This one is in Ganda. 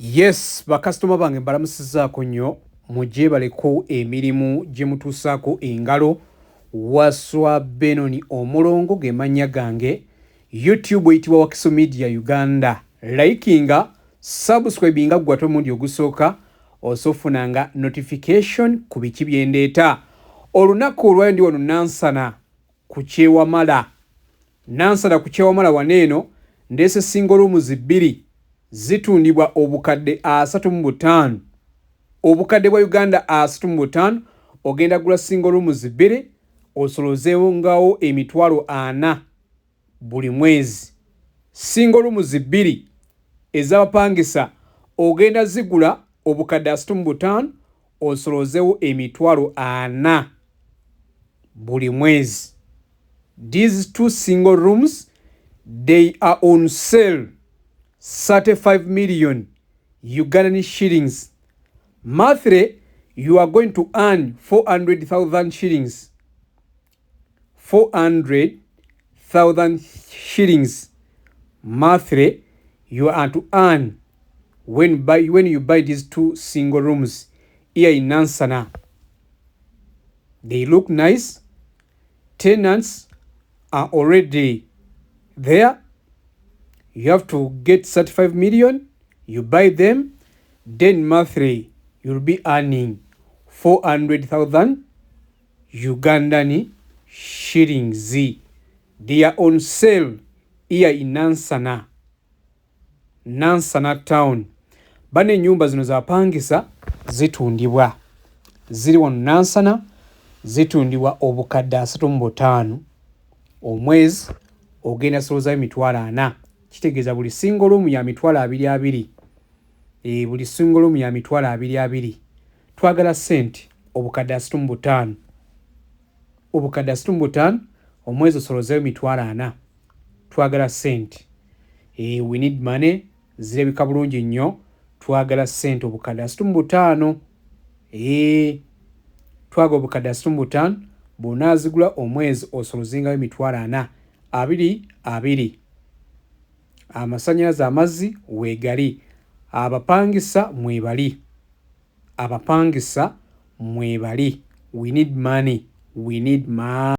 Yes, bakasitoma bange mbalamusizaako nnyo mujje baleko emirimu gye mutuusaako engalo. Waswa Benoni Omulongo ge mannya gange. YouTube eyitibwa Wakiso Media Uganda. Likinga, subscribinga gwato mundi ogusooka osofunanga notification ku biki byendeeta. Olunaku olwayo ndi wano Nansana ku Kyewamala. Nansana ku Kyewamala waneeno ndeese single rooms 2 zitundibwa obukadde 35. Obukadde bwa Uganda 35 ogenda gula single rooms 2 osolozeewo ngawo emitwalo 4 buli mwezi. Single rooms 2 ez'abapangisa ogenda zigula obukadde 35 osolozeewo emitwalo 4 buli mwezi. These 2 single rooms, they are on sale 35 million Ugandan shillings. Monthly, you are going to earn 400,000 shillings. 400,000 shillings. Monthly, you are to earn when you buy these 2 single rooms here in Nansana. They look nice. Tenants are already there. You have to get 35 million, you buy them, then monthly you'll be earning 400,000 Ugandan shillings. They are on sale here in Nansana. Nansana town. Bane nyumba zino zapangisa zitundibwa. Ziri wano Nansana zitundibwa obukadde 35 omwezi ogenda soloza emitwalo 4. Kitegeeza buli single room ya mitwalo 22. Buli single room ya mitwalo 22. Twagala sente obukadde 35. Obukadde 35 omwezi osolozeewo emitwalo 4. Twagala sente. We need money. Zirabika bulungi nnyo. Twagala sente obukadde 35. Twagala obukadde 35 bw'onaazigula omwezi osolozengawo emitwalo 4. 22. Amasannyalaze amazzi weegali. Abapangisa mwebali. Abapangisa mwebali. We need money. We need money.